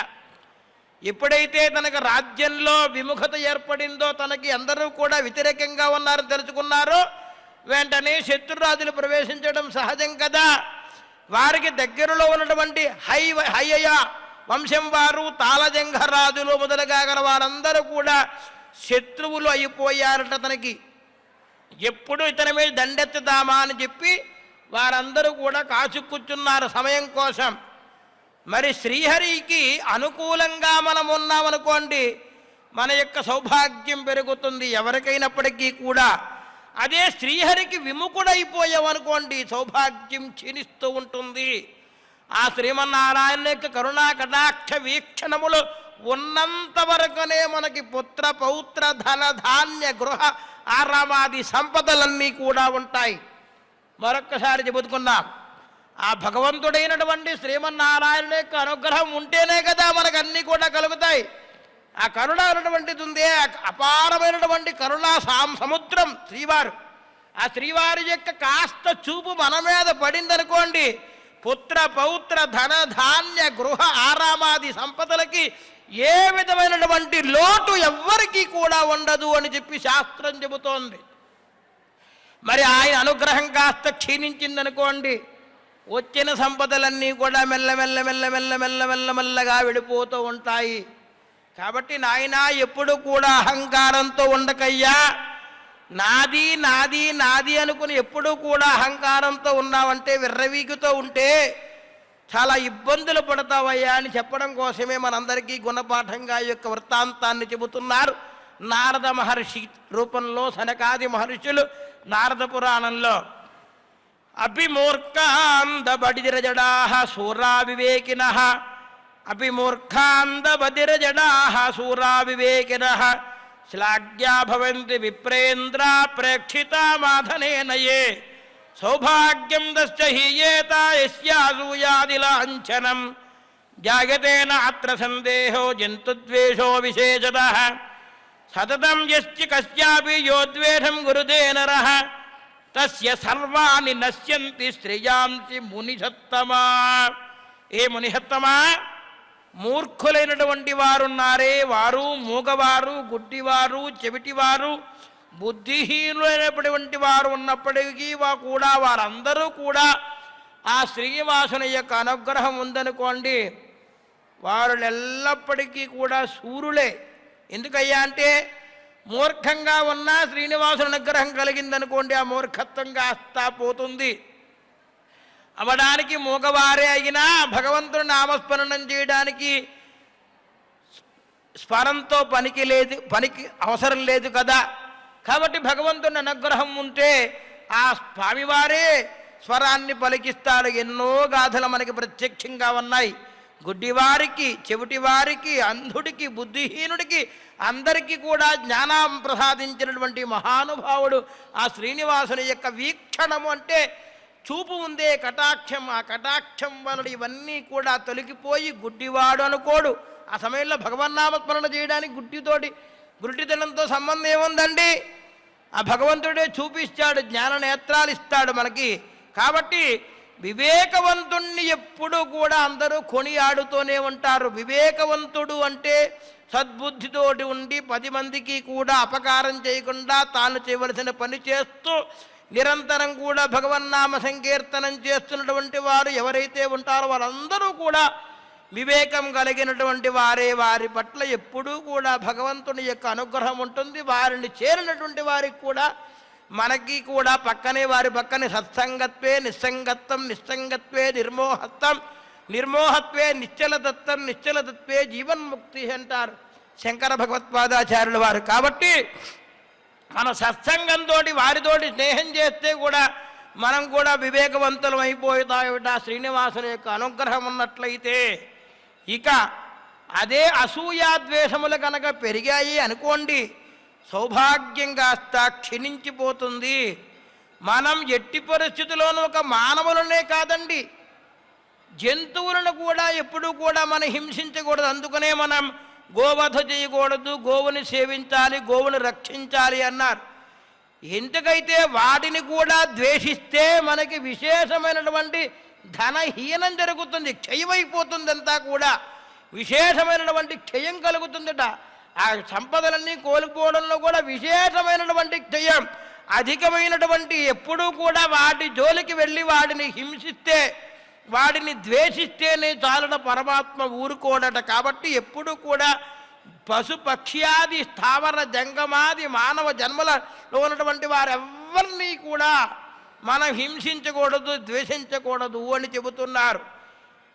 ఎప్పుడైతే తనకు రాజ్యంలో విముఖత ఏర్పడిందో, తనకి అందరూ కూడా వ్యతిరేకంగా ఉన్నారని తెలుసుకున్నారో, వెంటనే శత్రురాజులు ప్రవేశించడం సహజం కదా. వారికి దగ్గరలో ఉన్నటువంటి హయ్యయ వంశం వారు, తాళజంగ రాజులు మొదలుగా గల వారందరూ కూడా శత్రువులు అయిపోయారట తనకి. ఎప్పుడు ఇతని మీద దండెత్తుదామా అని చెప్పి వారందరూ కూడా కాచుకూర్చున్నారు సమయం కోసం. మరి శ్రీహరికి అనుకూలంగా మనం ఉన్నామనుకోండి, మన యొక్క సౌభాగ్యం పెరుగుతుంది ఎవరికైనప్పటికీ కూడా. అదే శ్రీహరికి విముఖుడైపోయామనుకోండి, సౌభాగ్యం క్షీణిస్తూ ఉంటుంది. ఆ శ్రీమన్నారాయణ యొక్క కరుణా కటాక్ష వీక్షణములు ఉన్నంత వరకునే మనకి పుత్ర పౌత్ర ధన ధాన్య గృహ ఆరామాది సంపదలన్నీ కూడా ఉంటాయి. మరొక్కసారి చెబుతుకున్నాం, ఆ భగవంతుడైనటువంటి శ్రీమన్నారాయణ యొక్క అనుగ్రహం ఉంటేనే కదా మనకు అన్నీ కూడా కలుగుతాయి. ఆ కరుణ అనేటువంటిది ఉందే, అపారమైనటువంటి కరుణా సముద్రం శ్రీవారు. ఆ శ్రీవారి యొక్క కాస్త చూపు మన మీద పడిందనుకోండి, పుత్ర పౌత్ర ధన ధాన్య గృహ ఆరామాది సంపదలకి ఏ విధమైనటువంటి లోటు ఎవ్వరికీ కూడా ఉండదు అని చెప్పి శాస్త్రం చెబుతోంది. మరి ఆయన అనుగ్రహం కాస్త క్షీణించిందనుకోండి, వచ్చిన సంపదలన్నీ కూడా మెల్లగా వెళ్ళిపోతూ ఉంటాయి. కాబట్టి నాయన ఎప్పుడు కూడా అహంకారంతో ఉండకయ్యా, నాది నాది నాది అనుకుని ఎప్పుడూ కూడా అహంకారంతో ఉన్నావంటే, విర్రవీగుతూ ఉంటే చాలా ఇబ్బందులు పడతావయ్యా అని చెప్పడం కోసమే మనందరికీ గుణపాఠంగా ఈ యొక్క వృత్తాంతాన్ని చెబుతున్నారు నారద మహర్షి రూపంలో. సనకాది మహర్షులు నారద పురాణంలో అభిమూర్ఖాంధబడిరజడాః శూరా వివేకినః, అభిమూర్ఖాంధబడిరజడాః శూరా వివేకినః శ్లాఘ్యా భవంతి విప్రేంద్ర ప్రేక్షితా మాధనేన యే సౌభాగ్యం దస్య హీయేత యస్యాసూయాదిలాంఛనం జాయతేన అత్ర సందేహో జంతుద్వేషో విశేషతః సతతం యస్య కస్యాపి యోద్వేషం గురుతే నరః తస్య సర్వాణి నశ్యంతి శ్రేయాంసి మునిషత్తమా. ఏ మునిషత్తమా, మూర్ఖులైనటువంటి వారున్నారే, వారు మూగవారు, గుడ్డివారు, చెవిటివారు, బుద్ధిహీనులైనటువంటి వారు ఉన్నప్పటికీ కూడా వారందరూ కూడా ఆ శ్రీనివాసుని యొక్క అనుగ్రహం ఉందనుకోండి, వారు ఎల్లప్పటికీ కూడా శూరులే. ఎందుకయ్యా అంటే, మూర్ఖంగా ఉన్నా శ్రీనివాసుని అనుగ్రహం కలిగిందనుకోండి, ఆ మూర్ఖత్వం కాస్తా పోతుంది. అవడానికి మూగవారే అయినా భగవంతుని నామస్మరణం చేయడానికి స్వరంతో పనికి అవసరం లేదు కదా. కాబట్టి భగవంతుని అనుగ్రహం ఉంటే ఆ స్వామివారే స్వరాన్ని పలికిస్తాడు. ఎన్నో గాథలు మనకి ప్రత్యక్షంగా ఉన్నాయి. గుడ్డివారికి, చెవిటివారికి, అంధుడికి, బుద్ధిహీనుడికి అందరికీ కూడా జ్ఞానం ప్రసాదించినటువంటి మహానుభావుడు ఆ శ్రీనివాసుని యొక్క వీక్షణము. అంటే చూపు ఉందే కటాక్షం, ఆ కటాక్షం వలన ఇవన్నీ కూడా తొలగిపోయి గుడ్డివాడు అనుకోడు. ఆ సమయంలో భగవన్నామస్మరణ చేయడానికి గుడ్డితనంతో సంబంధం ఏముందండి? ఆ భగవంతుడే చూపిస్తాడు, జ్ఞాన నేత్రాలు ఇస్తాడు మనకి. కాబట్టి వివేకవంతుణ్ణి ఎప్పుడూ కూడా అందరూ కొనియాడుతూనే ఉంటారు. వివేకవంతుడు అంటే సద్బుద్ధితోటి ఉండి 10 మందికి కూడా అపకారం చేయకుండా తాను చేయవలసిన పని చేస్తూ నిరంతరం కూడా భగవన్నామ సంకీర్తనం చేస్తున్నటువంటి వారు ఎవరైతే ఉంటారో వారందరూ కూడా వివేకం కలిగినటువంటి వారే. వారి పట్ల ఎప్పుడూ కూడా భగవంతుని యొక్క అనుగ్రహం ఉంటుంది. వారిని చేరినటువంటి వారికి కూడా మనకి కూడా వారి పక్కనే సత్సంగత్వే నిస్సంగత్వం, నిస్సంగత్వే నిర్మోహత్వం, నిర్మోహత్వే నిశ్చలదత్తం, నిశ్చలదత్వే జీవన్ముక్తి అంటారు శంకర భగవత్పాదాచార్యుల వారు. కాబట్టి మన సత్సంగంతో వారితోటి స్నేహం చేస్తే కూడా మనం కూడా వివేకవంతులం అయిపోతామిట శ్రీనివాసుని యొక్క అనుగ్రహం ఉన్నట్లయితే. ఇక అదే అసూయాద్వేషములు కనుక పెరిగాయి అనుకోండి, సౌభాగ్యం కాస్త క్షీణించిపోతుంది. మనం ఎట్టి పరిస్థితుల్లోనూ ఒక మానవులనే కాదండి, జంతువులను కూడా ఎప్పుడూ కూడా మనం హింసించకూడదు. అందుకనే మనం గోవధ చేయకూడదు, గోవుని సేవించాలి, గోవుని రక్షించాలి అన్నారు. ఎందుకైతే వాటిని కూడా ద్వేషిస్తే మనకి విశేషమైనటువంటి ధనహీనం జరుగుతుంది, క్షయమైపోతుంది, అంతా కూడా విశేషమైనటువంటి క్షయం కలుగుతుందట. ఆ సంపదలన్నీ కోల్పోవడంలో కూడా విశేషమైనటువంటి క్షయం, అధికమైనటువంటి ఎప్పుడూ కూడా వాటి జోలికి వెళ్ళి వాడిని హింసిస్తే, వాడిని ద్వేషిస్తేనే చాలట పరమాత్మ ఊరుకోడట. కాబట్టి ఎప్పుడు కూడా పశు పక్ష్యాది స్థావర జంగమాది మానవ జన్మలలో ఉన్నటువంటి వారెవ్వరినీ కూడా మనం హింసించకూడదు, ద్వేషించకూడదు అని చెబుతున్నారు.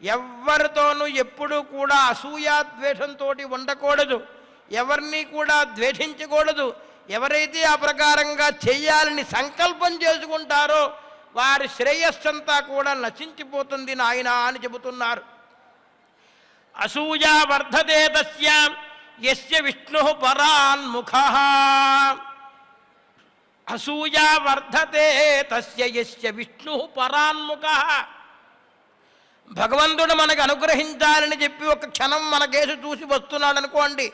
ఎవరితోనూ ఎప్పుడూ కూడా అసూయాద్వేషంతో ఉండకూడదు, ఎవరిని కూడా ద్వేషించకూడదు. ఎవరైతే ఆ ప్రకారంగా చెయ్యాలని సంకల్పం చేసుకుంటారో వారి శ్రేయస్సంతా కూడా నశించిపోతుంది నాయనా అని చెబుతున్నారు. అసూయా వర్ధతే తస్య యస్య విష్ణుః పరాన్ముఖః. అసూయా వర్ధతే తస్య యస్య విష్ణుః పరాన్ముఖః. భగవంతుడు మనకు అనుగ్రహించాలని చెప్పి ఒక క్షణం మన కేసు చూసి వస్తున్నాడు అనుకోండి,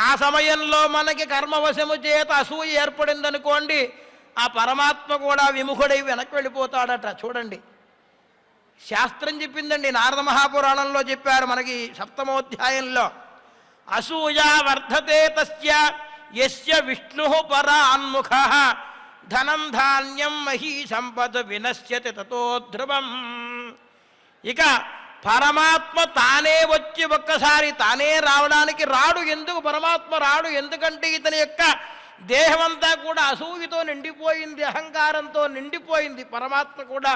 ఆ సమయంలో మనకి కర్మవశము చేత అసూయ ఏర్పడిందనుకోండి, ఆ పరమాత్మ కూడా విముఖుడై వెనక్కి వెళ్ళిపోతాడట. చూడండి, శాస్త్రం చెప్పిందండి, నారద మహాపురాణంలో చెప్పారు మనకి 7వ అధ్యాయంలో. అసూయా వర్ధతే తస్య యస్య విష్ణుః పరాన్ముఖః ధనం ధాన్యం మహీ సంపద వినశ్యతి తతో ధ్రువం. ఇక పరమాత్మ తానే వచ్చి ఒక్కసారి తానే రావడానికి రాడు. ఎందుకు పరమాత్మ రాడు? ఎందుకంటే ఇతని యొక్క దేహమంతా కూడా అసూయతో నిండిపోయింది, అహంకారంతో నిండిపోయింది. పరమాత్మ కూడా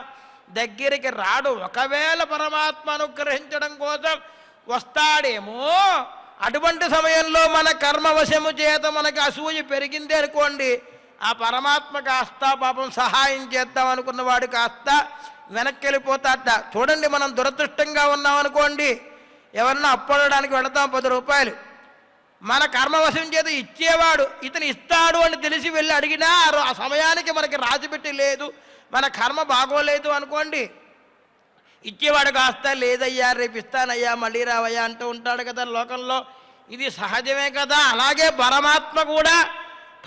దగ్గరికి రాడు. ఒకవేళ పరమాత్మ అనుగ్రహించడం కోసం వస్తాడేమో, అటువంటి సమయంలో మన కర్మవశము చేత మనకి అసూయ పెరిగింది అనుకోండి, ఆ పరమాత్మ కాస్త పాపం సహాయం చేద్దాం అనుకున్న వాడు కాస్త వెనక్కి వెళ్ళిపోతాట. చూడండి, మనం దురదృష్టంగా ఉన్నాం అనుకోండి, ఎవరన్నా అప్పడడానికి వెళతాం 10 రూపాయలు, మన కర్మవశం చేత ఇచ్చేవాడు ఇతను ఇస్తాడు అని తెలిసి వెళ్ళి అడిగినా ఆ సమయానికి మనకి రాసిపెట్టి లేదు, మన కర్మ బాగోలేదు అనుకోండి, ఇచ్చేవాడు కాస్త లేదయ్యా రేపు ఇస్తానయ్యా మళ్ళీ రావయ్యా అంటూ ఉంటాడు కదా లోకంలో. ఇది సహజమే కదా. అలాగే పరమాత్మ కూడా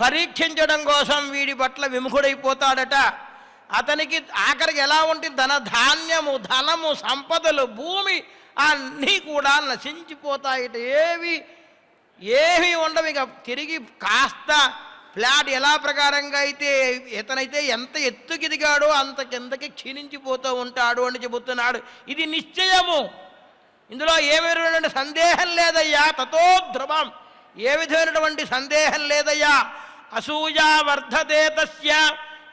పరీక్షించడం కోసం వీడి పట్ల విముఖుడైపోతాడట. అతనికి ఆఖరికి ఎలా ఉంటుంది? ధాన్యము, ధనము, సంపదలు, భూమి అన్నీ కూడా నశించిపోతాయిట. ఏవి ఉండవు. ఇక తిరిగి కాస్త ఫ్లాట్ ఎలా ప్రకారంగా అయితే ఇతనైతే ఎంత ఎత్తుకి దిగాడో అంత కిందకి క్షీణించిపోతూ ఉంటాడు అని చెబుతున్నాడు. ఇది నిశ్చయము, ఇందులో ఏమైనటువంటి సందేహం లేదయ్యా. తతో ధ్రువం, ఏ విధమైనటువంటి సందేహం లేదయ్యా. అసూయా వర్ధతే తస్య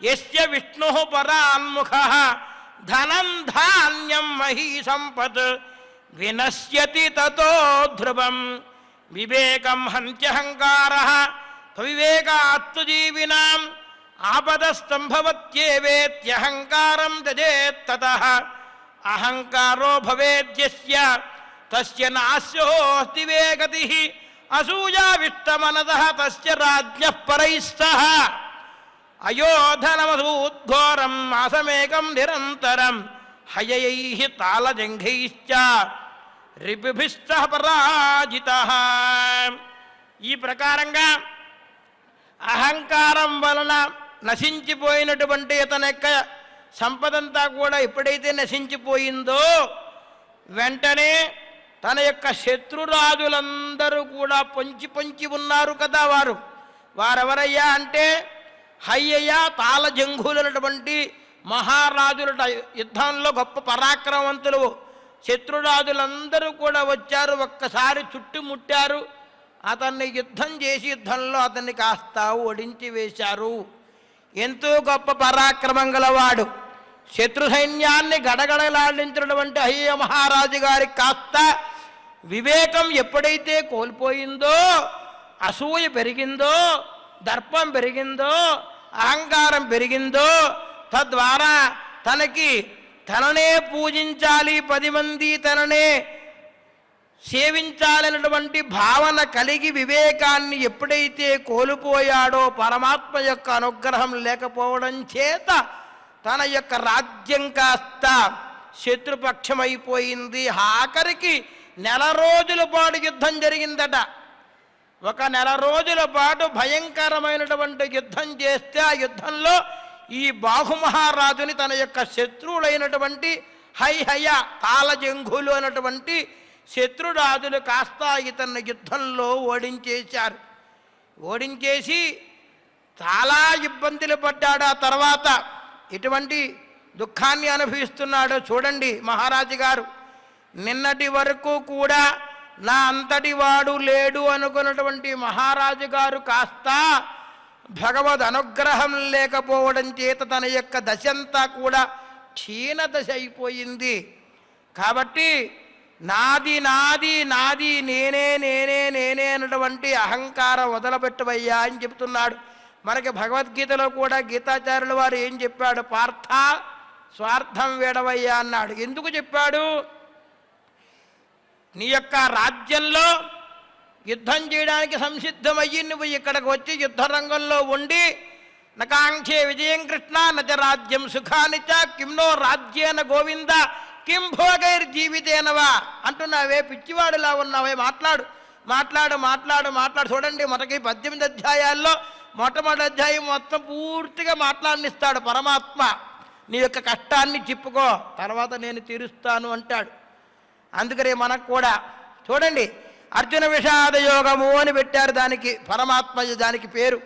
యస్య విష్ణుః పరాన్ముఖః ధనం ధాన్యం మహీ సంపత్ వినశ్యతి తతో ధ్రువం. వివేకం హంత్యహంకారః వివేకాత్తు జీవినాం ఆపదస్తంభవత్యేవేత్యహంకారం త్యజేత్తతః అహంకారో భవేద్యస్య తస్య నాస్యోస్తి వేగతిః అసూయావిష్టమనదః తస్య రాజ్ఞః పరైః సహ అయోధనమసూద్ఘోరం మాసమేకం నిరంతరం హయయైః తాళజంఘైశ్చ రిపుభిస్తః పరాజితః. ఈ ప్రకారంగా అహంకారం వలన నశించిపోయినటువంటి ఇతని యొక్క సంపదంతా కూడా ఎప్పుడైతే నశించిపోయిందో వెంటనే తన యొక్క శత్రురాజులందరూ కూడా పొంచి పొంచి ఉన్నారు కదా. వారెవరయ్యా అంటే హయ్యయ్య తాళజంఘులైనటువంటి మహారాజులట. యుద్ధంలో గొప్ప పరాక్రమవంతులు. శత్రురాజులందరూ కూడా వచ్చారు, ఒక్కసారి చుట్టుముట్టారు, అతన్ని యుద్ధం చేసి యుద్ధంలో అతన్ని కాస్త ఓడించి వేశారు. ఎంతో గొప్ప పరాక్రమం గలవాడు. శత్రు సైన్యాన్ని గడగడలాడించినటువంటి అయ్య మహారాజు గారికి కాస్త వివేకం ఎప్పుడైతే కోల్పోయిందో, అసూయ పెరిగిందో, దర్పం పెరిగిందో, అహంకారం పెరిగిందో, తద్వారా తననే పూజించాలి, 10 మంది తననే సేవించాలన్నటువంటి భావన కలిగి వివేకాన్ని ఎప్పుడైతే కోల్పోయాడో, పరమాత్మ యొక్క అనుగ్రహం లేకపోవడం చేత తన యొక్క రాజ్యం కాస్త శత్రుపక్షమైపోయింది. ఆఖరికి నెల రోజుల పాటు యుద్ధం జరిగిందట. ఒక నెల రోజుల పాటు భయంకరమైనటువంటి యుద్ధం చేస్తే ఆ యుద్ధంలో ఈ బాహుమహారాజుని తన యొక్క శత్రువులైనటువంటి హైహయ, తాళజంఘులు అనేటువంటి శత్రురాజులు కాస్త ఇతన్ని యుద్ధంలో ఓడించేశారు. ఓడించేసి చాలా ఇబ్బందులు పడ్డాడు. ఆ తర్వాత ఇటువంటి దుఃఖాన్ని అనుభవిస్తున్నాడు. చూడండి మహారాజు గారు, నిన్నటి వరకు కూడా నా అంతటి వాడు లేడు అనుకున్నటువంటి మహారాజు గారు కాస్త భగవద్ అనుగ్రహం లేకపోవడం చేత తన యొక్క దశంతా కూడా క్షీణ దశ అయిపోయింది. కాబట్టి నాది నాది నాది, నేనే నేనే నేనే అన్నటువంటి అహంకారం వదలబెట్టవయ్యా అని చెప్తున్నాడు. మనకి భగవద్గీతలో కూడా గీతాచార్యుల వారు ఏం చెప్పాడు? పార్థ స్వార్థం వేడవయ్యా అన్నాడు. ఎందుకు చెప్పాడు? నీ యొక్క రాజ్యంలో యుద్ధం చేయడానికి సంసిద్ధమయ్యి నువ్వు ఇక్కడికి వచ్చి యుద్ధ రంగంలో ఉండి నకాంక్షే విజయం కృష్ణ నచ రాజ్యం సుఖానిచ కింనో రాజ్యేన గోవింద కిం భోగైర్ జీవితేనవా అంటున్నావే, పిచ్చివాడులా ఉన్నావే, మాట్లాడు మాట్లాడు మాట్లాడు మాట్లాడు. చూడండి, మనకి 18 అధ్యాయాల్లో మొట్టమొదటి అధ్యాయం మొత్తం పూర్తిగా మాట్లాడనిస్తాడు పరమాత్మ. నీ యొక్క కష్టాన్ని చెప్పుకో, తర్వాత నేను తీరుస్తాను అంటాడు. అందుకనే మనకు కూడా చూడండి, అర్జున విషాద యోగము అని పెట్టారు దానికి, పరమాత్మ దానికి పేరు.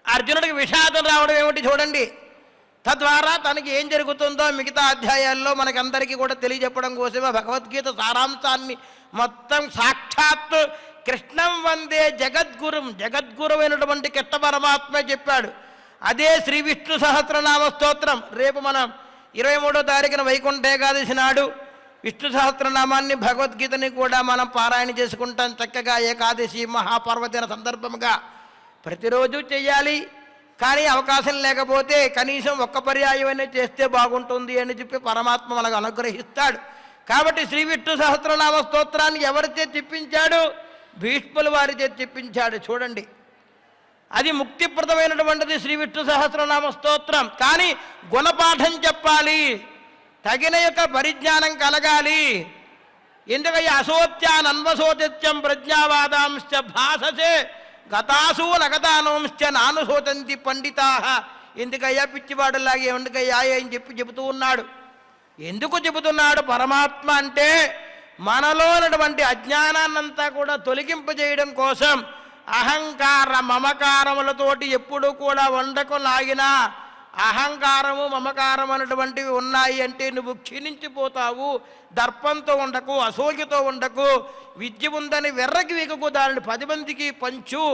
అర్జునుడికి విషాదం రావడం ఏమిటి చూడండి. తద్వారా తనకి ఏం జరుగుతుందో మిగతా అధ్యాయాల్లో మనకందరికీ కూడా తెలియజెప్పడం కోసమే భగవద్గీత సారాంశాన్ని మొత్తం సాక్షాత్ కృష్ణం వందే జగద్గురుం, జగద్గురువైనటువంటి కృష్ణ పరమాత్మ చెప్పాడు. అదే శ్రీ విష్ణు సహస్రనామ స్తోత్రం. రేపు మనం 23వ తారీఖున వైకుంఠ ఏకాదశి నాడు విష్ణు సహస్రనామాన్ని, భగవద్గీతని కూడా మనం పారాయణ చేసుకుంటాం చక్కగా. ఏకాదశి మహాపర్వదిన సందర్భంగా ప్రతిరోజు చెయ్యాలి. కానీ అవకాశం లేకపోతే కనీసం ఒక్క పర్యాయమైనా చేస్తే బాగుంటుంది అని చెప్పి పరమాత్మ మనకు అనుగ్రహిస్తాడు. కాబట్టి శ్రీ విష్ణు సహస్రనామ స్తోత్రాన్ని ఎవరిచే చెప్పించాడు? భీష్ముల వారిచే చెప్పించాడు. చూడండి, అది ముక్తిప్రదమైనటువంటిది శ్రీ విష్ణు సహస్రనామ స్తోత్రం. కానీ గుణపాఠం చెప్పాలి, తగిన యొక్క పరిజ్ఞానం కలగాలి. ఎందుకయ్యా అసోత్యాన్ అన్వసోత్యం ప్రజ్ఞావాదాంశ్చ భాససే గతాసు నగతానోంశ్చ నానుసోతంతి పండితా. ఎందుకయ్యా పిచ్చివాడులాగే ఎందుకయ్యా అని చెబుతూ ఉన్నాడు. ఎందుకు చెబుతున్నాడు? పరమాత్మ అంటే మనలో ఉన్నటువంటి అజ్ఞానాన్నంతా కూడా తొలగింపజేయడం కోసం అహంకార మమకారములతోటి ఎప్పుడు కూడా వండకు లాగినా అహంకారము మమకారం అనేటువంటివి ఉన్నాయి అంటే నువ్వు క్షీణించిపోతావు. దర్పంతో ఉండకు, అసూయతో ఉండకు. విద్య ఉందని వెర్రగివేగకు, దానిని 10 మందికి పంచు.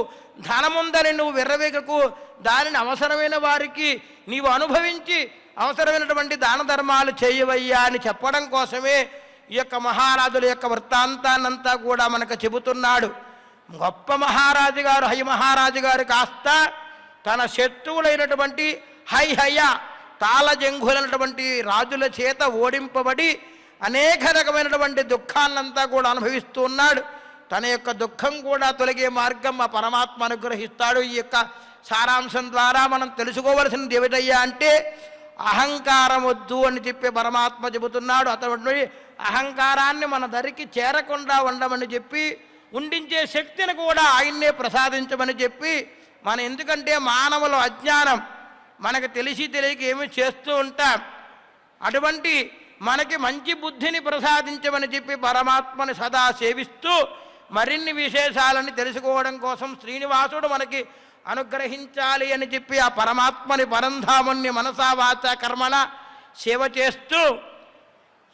ధనముందని నువ్వు వెర్రవేగకు, దానిని అవసరమైన వారికి నీవు అనుభవించి అవసరమైనటువంటి దాన ధర్మాలు చేయవయ్యా అని చెప్పడం కోసమే ఈ యొక్క మహారాజుల యొక్క వృత్తాంతాన్నంతా కూడా మనకు చెబుతున్నాడు. గొప్ప మహారాజు గారు, హై మహారాజు గారు కాస్త తన శత్రువులైనటువంటి హైహయ తాళజంఘులైనటువంటి రాజుల చేత ఓడింపబడి అనేక రకమైనటువంటి దుఃఖాన్నంతా కూడా అనుభవిస్తూ ఉన్నాడు. తన యొక్క దుఃఖం కూడా తొలగే మార్గం ఆ పరమాత్మ అనుగ్రహిస్తాడు. ఈ యొక్క సారాంశం ద్వారా మనం తెలుసుకోవలసినది ఏమిటయ్యా అంటే అహంకారం వద్దు అని చెప్పి పరమాత్మ చెబుతున్నాడు. అటువంటి అహంకారాన్ని మన దరికి చేరకుండా ఉండమని చెప్పి, ఉండించే శక్తిని కూడా ఆయన్నే ప్రసాదించమని చెప్పి, మన ఎందుకంటే మానవుల అజ్ఞానం మనకు తెలిసి తెలియక ఏమి చేస్తూ ఉంటాం. అటువంటి మనకి మంచి బుద్ధిని ప్రసాదించమని చెప్పి పరమాత్మని సదా సేవిస్తూ మరిన్ని విశేషాలని తెలుసుకోవడం కోసం శ్రీనివాసుడు మనకి అనుగ్రహించాలి అని చెప్పి ఆ పరమాత్మని పరంధాముని మనసా వాచ కర్మణ సేవ చేస్తూ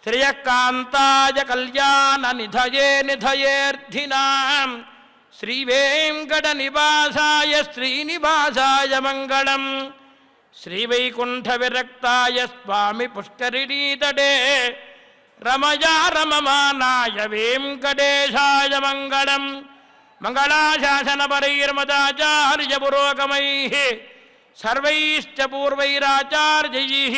శ్రేయకాంతాయ కళ్యాణ నిధయే నిధయేర్థినాం శ్రీ వెంకట నివాసాయ శ్రీనివాసాయ మంగళం. శ్రీవైకుంఠ విరక్తాయ స్వామి పుష్కరిణీతటే రమయా రమమానాయ వెంకటేశాయ మంగళం. మంగళాశాసనపరైర్మదాచార్య పురోగమైః సర్వైశ్చ పూర్వైరాచార్యైః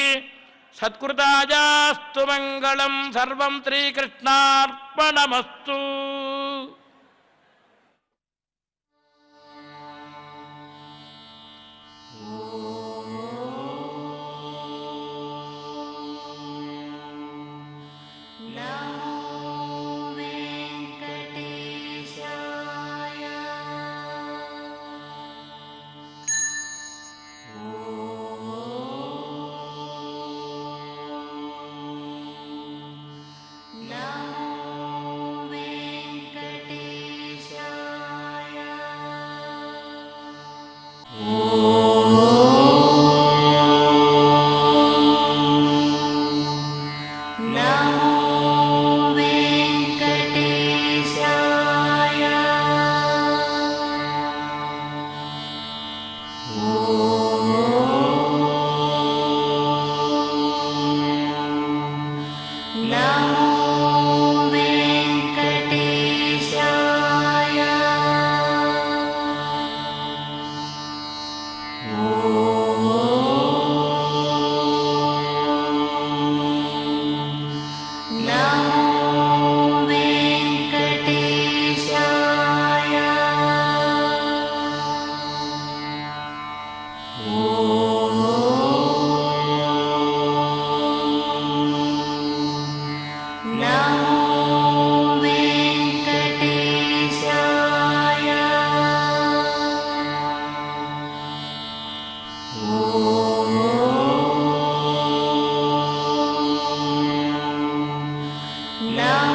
సత్కృతాయాస్తు మంగళం. సర్వం శ్రీకృష్ణార్పణమస్తు. Now